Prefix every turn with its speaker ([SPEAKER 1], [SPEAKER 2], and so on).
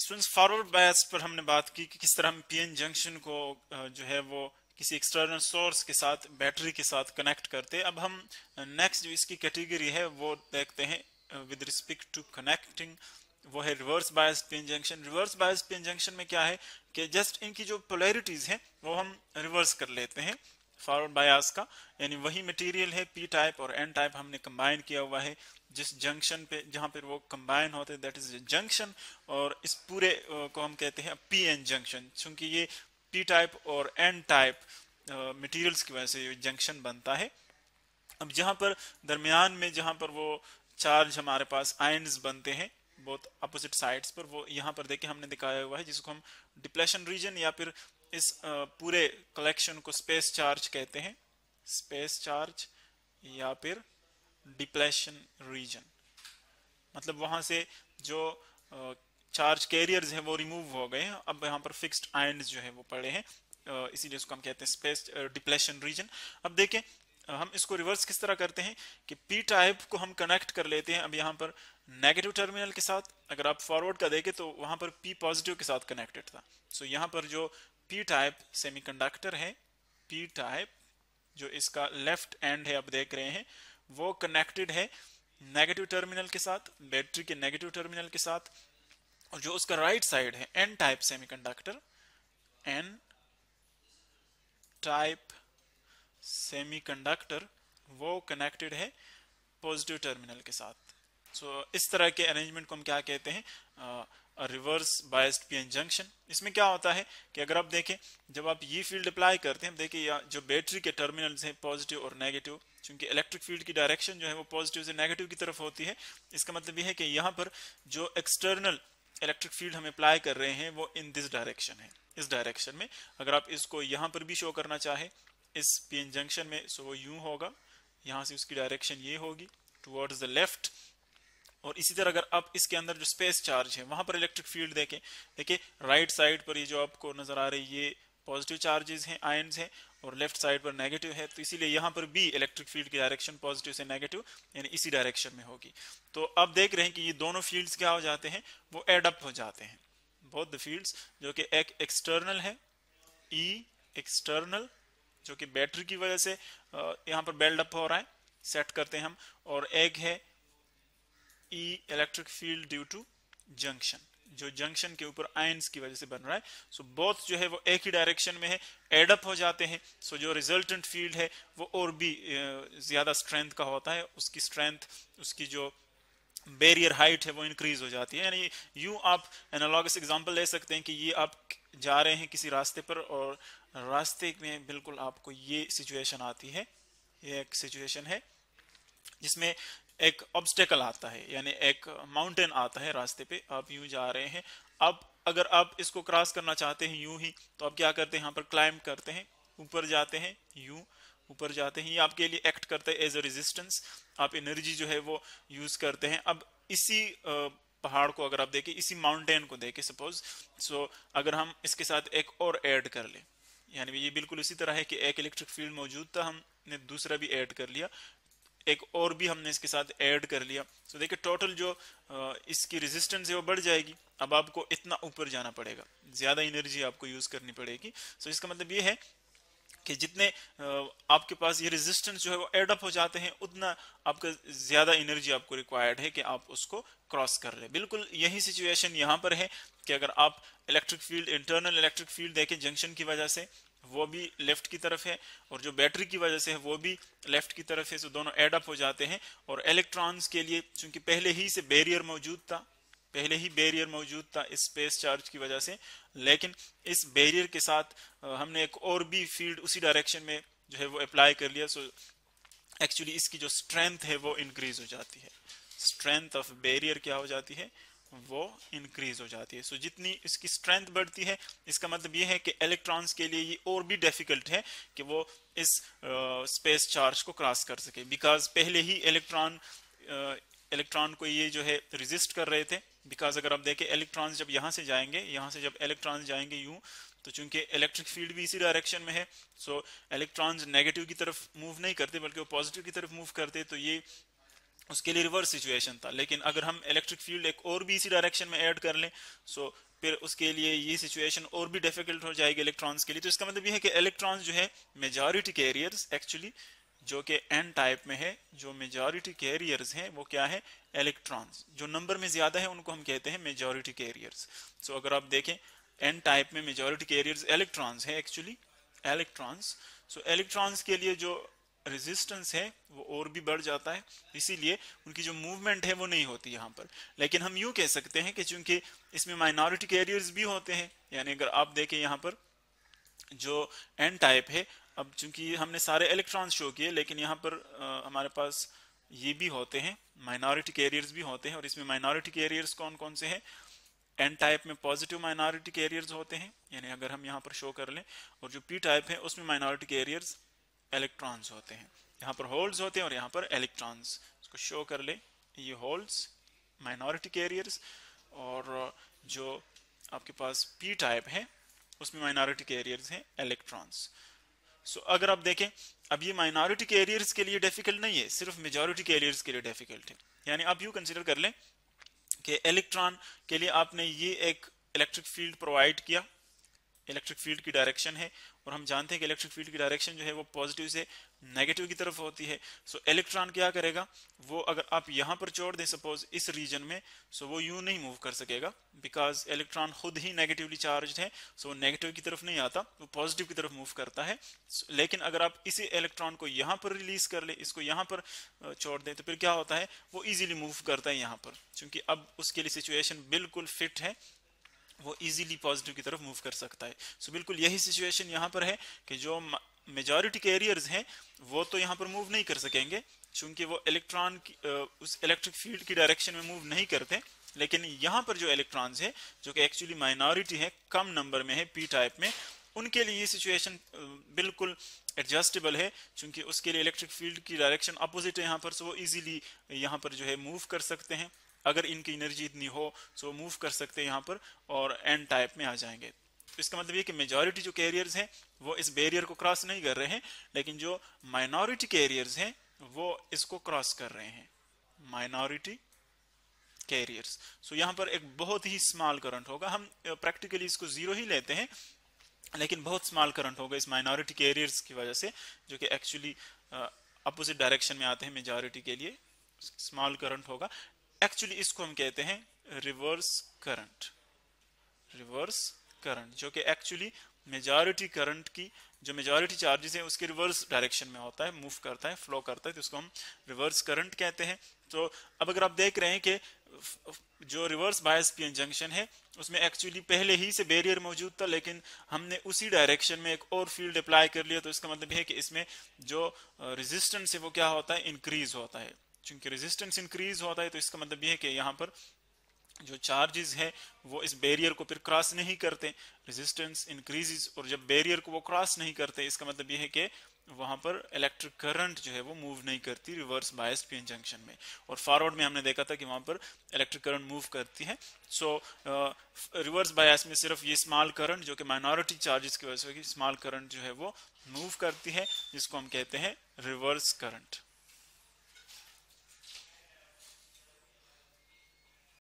[SPEAKER 1] Students forward bias पर हमने बात की कि किस तरह हम पीएन जंक्शन को जो है वो किसी एक्सटर्नल सोर्स के साथ बैटरी के साथ कनेक्ट करते हैं। अब हम नेक्स्ट जो इसकी कैटेगरी है वो देखते हैं विद रिस्पेक्ट टू कनेक्टिंग, वो है reverse biased PN junction. Reverse biased PN junction में क्या है कि जस्ट इनकी जो पोलैरिटीज हैं वो हम रिवर्स कर लेते हैं फॉरवर्ड बायस का, यानी वही मटेरियल है पी टाइप और एन टाइप हमने कंबाइन किया हुआ है जिस जंक्शन पे जहां पर वो कंबाइन होते हैं दैट इज जंक्शन, और इस पूरे को हम कहते हैं पी एन जंक्शन। चूंकि ये पी टाइप और एन टाइप मटेरियल्स की वजह से ये जंक्शन बनता है। अब जहां पर दरमियान में जहां पर वो चार्ज हमारे पास आयन्स बनते हैं बहुत अपोजिट साइड्स पर, वो यहाँ पर देखिए हमने दिखाया हुआ है जिसको हम डिप्लेशन रीजन या फिर इस पूरे कलेक्शन को स्पेस चार्ज कहते हैं, स्पेस चार्ज या फिर डिप्लेशन रीजन। मतलब वहां से जो चार्ज कैरियर्स हैं वो रिमूव हो गए हैं, अब यहाँ पर फिक्स्ड आयन्स जो है वो पड़े हैं, इसीलिए इसको हम कहते हैं स्पेस डिप्लेशन रीजन। अब देखें हम इसको रिवर्स किस तरह करते हैं कि पी टाइप को हम कनेक्ट कर लेते हैं अब यहाँ पर नेगेटिव टर्मिनल के साथ। अगर आप फॉरवर्ड का देखें तो वहां पर पी पॉजिटिव के साथ कनेक्टेड था। सो यहाँ पर जो पी टाइप सेमीकंडक्टर है, पी टाइप जो इसका लेफ्ट एंड है आप देख रहे हैं वो कनेक्टेड है नेगेटिव टर्मिनल के साथ, बैटरी के नेगेटिव टर्मिनल के साथ, और जो उसका राइट साइड है N type semiconductor, N type semiconductor वो कनेक्टेड है पॉजिटिव टर्मिनल के साथ। सो इस तरह के अरेंजमेंट को हम क्या कहते हैं, रिवर्स बायस्ड पीएन जंक्शन। इसमें क्या होता है कि अगर आप देखें जब आप ये फील्ड अप्लाई करते हैं, देखिए जो बैटरी के टर्मिनल्स हैं पॉजिटिव और नेगेटिव, क्योंकि इलेक्ट्रिक फील्ड की डायरेक्शन जो है वो पॉजिटिव से नेगेटिव की तरफ होती है। इसका मतलब ये है कि यहाँ पर जो एक्सटर्नल इलेक्ट्रिक फील्ड हम अप्लाई कर रहे हैं वो इन दिस डायरेक्शन है, इस डायरेक्शन में। अगर आप इसको यहाँ पर भी शो करना चाहे इस पीएन जंक्शन में, सो वो यूं होगा, यहाँ से उसकी डायरेक्शन ये होगी टुवर्ड्स द लेफ्ट। और इसी तरह अगर आप इसके अंदर जो स्पेस चार्ज है वहां पर इलेक्ट्रिक फील्ड देखें, देखिए राइट साइड पर ये जो आपको नजर आ रही है ये पॉजिटिव चार्जेस हैं, आयन्स हैं, और लेफ्ट साइड पर नेगेटिव है, तो इसीलिए यहाँ पर भी इलेक्ट्रिक फील्ड की डायरेक्शन पॉजिटिव से नेगेटिव यानी इसी डायरेक्शन में होगी। तो आप देख रहे हैं कि ये दोनों फील्ड्स क्या हो जाते हैं, वो एड अप हो जाते हैं, बोथ द फील्ड्स, जो कि एक एक्सटर्नल है ई एक्सटर्नल जो कि बैटरी की वजह से यहाँ पर बिल्ड अप हो रहा है, सेट करते हैं हम, और एक है E electric field due to junction जो जंक्शन के ऊपर आयन्स की वजह से बन रहा है। सो बोथ जो है वो एक ही डायरेक्शन में है, एड अप हो जाते हैं। सो जो रिजल्टेंट फील्ड है वो और भी ज्यादा स्ट्रेंथ का होता है, उसकी स्ट्रेंथ, उसकी जो बैरियर हाइट है वो इंक्रीज हो जाती है। यानी यूं आप एनालॉगस एग्जांपल ले सकते हैं कि ये आप जा रहे हैं किसी रास्ते पर और रास्ते में बिल्कुल आपको ये सिचुएशन आती है, ये एक सिचुएशन है जिसमें एक ऑब्स्टेकल आता है, यानी एक माउंटेन आता है रास्ते पे, आप यूं जा रहे हैं। अब अगर आप इसको क्रॉस करना चाहते हैं यूं ही, तो आप क्या करते हैं, यहाँ पर क्लाइंब करते हैं, ऊपर जाते हैं, यूं ऊपर जाते हैं, ये आपके लिए एक्ट करता है एज अ रेजिस्टेंस, आप एनर्जी जो है वो यूज करते हैं। अब इसी पहाड़ को अगर आप देखें, इसी माउंटेन को देखें सपोज, सो अगर हम इसके साथ एक और ऐड कर ले, यानी ये बिल्कुल इसी तरह है कि एक इलेक्ट्रिक फील्ड मौजूद था, हमने दूसरा भी ऐड कर लिया, एक और भी हमने इसके साथ ऐड कर लिया। तो देखिए टोटल जो इसकी रेजिस्टेंस है वो बढ़ जाएगी। अब आपको इतना ऊपर जाना पड़ेगा, ज्यादा एनर्जी आपको यूज करनी पड़ेगी। सो इसका मतलब ये है कि जितने आपके पास ये रेजिस्टेंस जो है वो एड अप हो जाते हैं, उतना आपका ज्यादा एनर्जी आपको रिक्वायर्ड है कि आप उसको क्रॉस कर ले। बिल्कुल यही सिचुएशन यहाँ पर है कि अगर आप electric field, internal electric field देखें जंक्शन की वजह से, वो भी लेफ्ट की तरफ है, और जो बैटरी की वजह से है वो भी लेफ्ट की तरफ है। सो दोनों एड अप हो जाते हैं। और इलेक्ट्रॉन्स के लिए चूंकि पहले ही से बैरियर मौजूद था, पहले ही बैरियर मौजूद था इस स्पेस चार्ज की वजह से, लेकिन इस बैरियर के साथ हमने एक और भी फील्ड उसी डायरेक्शन में जो है वो अप्लाई कर लिया। सो एक्चुअली इसकी जो स्ट्रेंथ है वो इंक्रीज हो जाती है, स्ट्रेंथ ऑफ बैरियर क्या हो जाती है, वो इंक्रीज हो जाती है। सो जितनी इसकी स्ट्रेंथ बढ़ती है, इसका मतलब ये है कि इलेक्ट्रॉन्स के लिए ये और भी डिफिकल्ट है कि वो इस स्पेस चार्ज को क्रॉस कर सके, बिकॉज पहले ही इलेक्ट्रॉन को ये जो है रेजिस्ट कर रहे थे। बिकॉज अगर आप देखें इलेक्ट्रॉन्स जब यहाँ से जाएंगे, यहाँ से जब इलेक्ट्रॉन्स जाएंगे यूं, तो चूंकि इलेक्ट्रिक फील्ड भी इसी डायरेक्शन में है, सो इलेक्ट्रॉन्स नेगेटिव की तरफ मूव नहीं करते बल्कि वो पॉजिटिव की तरफ मूव करते, तो ये उसके लिए रिवर्स सिचुएशन था। लेकिन अगर हम इलेक्ट्रिक फील्ड एक और भी इसी डायरेक्शन में ऐड कर लें, सो फिर उसके लिए ये सिचुएशन और भी डिफिकल्ट हो जाएगी इलेक्ट्रॉन्स के लिए। तो इसका मतलब ये है कि इलेक्ट्रॉन्स जो है मेजॉरिटी कैरियर्स एक्चुअली जो कि एन टाइप में है, जो मेजॉरिटी कैरियर्स हैं वो क्या है, इलेक्ट्रॉन्स। जो नंबर में ज्यादा है उनको हम कहते हैं मेजॉरिटी कैरियर्स। सो अगर आप देखें एन टाइप में मेजॉरिटी कैरियर्स इलेक्ट्रॉन्स है एक्चुअली, इलेक्ट्रॉन्स। सो इलेक्ट्रॉन्स के लिए जो रेजिस्टेंस है वो और भी बढ़ जाता है, इसीलिए उनकी जो मूवमेंट है वो नहीं होती यहाँ पर। लेकिन हम यूं कह सकते हैं कि चूंकि इसमें माइनॉरिटी कैरियर्स भी होते हैं, यानी अगर आप देखें यहाँ पर जो एन टाइप है, अब चूंकि हमने सारे इलेक्ट्रॉन्स शो किए, लेकिन यहाँ पर हमारे पास ये भी होते हैं, माइनॉरिटी कैरियर्स भी होते हैं। और इसमें माइनॉरिटी कैरियर्स कौन कौन से हैं, एन टाइप में पॉजिटिव माइनॉरिटी कैरियर्स होते हैं, यानी अगर हम यहाँ पर शो कर लें, और जो पी टाइप है उसमें माइनॉरिटी कैरियर्स इलेक्ट्रॉन्स होते हैं। यहाँ पर होल्स होते हैं और यहाँ पर इलेक्ट्रॉन्स। इसको शो कर ले, ये होल्स माइनॉरिटी कैरियर्स, और जो आपके पास पी टाइप है उसमें माइनॉरिटी कैरियर्स हैं इलेक्ट्रॉन्स। सो अगर आप देखें, अब ये माइनॉरिटी कैरियर्स के लिए डिफिकल्ट नहीं है, सिर्फ मेजॉरिटी कैरियर्स के लिए डिफिकल्ट है। यानी आप यूं कंसीडर कर लें कि इलेक्ट्रॉन के लिए आपने ये एक इलेक्ट्रिक फील्ड प्रोवाइड किया, इलेक्ट्रिक फील्ड की डायरेक्शन है, और हम जानते हैं कि इलेक्ट्रिक फील्ड की डायरेक्शन जो है वो पॉजिटिव से नेगेटिव की तरफ होती है। सो इलेक्ट्रॉन क्या करेगा, वो अगर आप यहाँ पर छोड़ दें सपोज इस रीजन में, सो वो यूं नहीं मूव कर सकेगा, बिकॉज इलेक्ट्रॉन खुद ही नेगेटिवली चार्ज है। सो नेगेटिव की तरफ नहीं आता, वो पॉजिटिव की तरफ मूव करता है। लेकिन अगर आप इसी इलेक्ट्रॉन को यहाँ पर रिलीज कर ले, इसको यहाँ पर छोड़ दें, तो फिर क्या होता है, वो इजीली मूव करता है यहाँ पर, क्योंकि अब उसके लिए सिचुएशन बिल्कुल फिट है, वो इजीली पॉजिटिव की तरफ मूव कर सकता है। सो बिल्कुल यही सिचुएशन यहाँ पर है कि जो मेजॉरिटी कैरियर्स हैं वो तो यहाँ पर मूव नहीं कर सकेंगे, क्योंकि वो इलेक्ट्रॉन उस इलेक्ट्रिक फील्ड की डायरेक्शन में मूव नहीं करते। लेकिन यहाँ पर जो इलेक्ट्रॉन्स है जो कि एक्चुअली माइनॉरिटी है, कम नंबर में है पी टाइप में, उनके लिए ये सिचुएशन बिल्कुल एडजस्टेबल है, क्योंकि उसके लिए इलेक्ट्रिक फील्ड की डायरेक्शन अपोजिट है यहाँ पर, सो वो इजीली यहाँ पर जो है मूव कर सकते हैं। अगर इनकी एनर्जी इतनी हो सो मूव कर सकते हैं यहाँ पर और एन टाइप में आ जाएंगे। तो इसका मतलब ये कि मेजॉरिटी जो कैरियर्स हैं वो इस बैरियर को क्रॉस नहीं कर रहे हैं, लेकिन जो माइनॉरिटी कैरियर्स हैं वो इसको क्रॉस कर रहे हैं, माइनॉरिटी कैरियर्स। सो यहाँ पर एक बहुत ही स्मॉल करंट होगा, हम प्रैक्टिकली इसको जीरो ही लेते हैं, लेकिन बहुत स्मॉल करंट होगा इस माइनॉरिटी कैरियर्स की वजह से, जो कि एक्चुअली अपोजिट डायरेक्शन में आते हैं मेजॉरिटी के लिए, स्मॉल करंट होगा। एक्चुअली इसको हम कहते हैं रिवर्स करंट, रिवर्स करंट, जो कि एक्चुअली मेजॉरिटी करंट की, जो मेजॉरिटी चार्जेस है उसके रिवर्स डायरेक्शन में होता है, मूव करता है, फ्लो करता है, तो उसको हम रिवर्स करंट कहते हैं। तो अब अगर आप देख रहे हैं कि जो रिवर्स बायस पीएन जंक्शन है उसमें एक्चुअली पहले ही से बैरियर मौजूद था, लेकिन हमने उसी डायरेक्शन में एक और फील्ड अप्लाई कर लिया, तो इसका मतलब है कि इसमें जो रेजिस्टेंस है वो क्या होता है, इंक्रीज होता है। चूंकि रेजिस्टेंस इंक्रीज होता है तो इसका मतलब यह है कि यहाँ पर जो चार्जेस है वो इस बैरियर को फिर क्रॉस नहीं करते, रेजिस्टेंस इंक्रीजेस, और जब बैरियर को वो क्रॉस नहीं करते इसका मतलब यह है कि वहां पर इलेक्ट्रिक करंट जो है वो मूव नहीं करती रिवर्स बायस्ड पीएन जंक्शन में। और फॉरवर्ड में हमने देखा था कि वहां पर इलेक्ट्रिक करंट मूव करती है। सो रिवर्स बायस में सिर्फ ये स्मॉल करंट जो कि माइनॉरिटी चार्जेस की वजह से स्मॉल करंट जो है वो मूव करती है, जिसको हम कहते हैं रिवर्स करंट।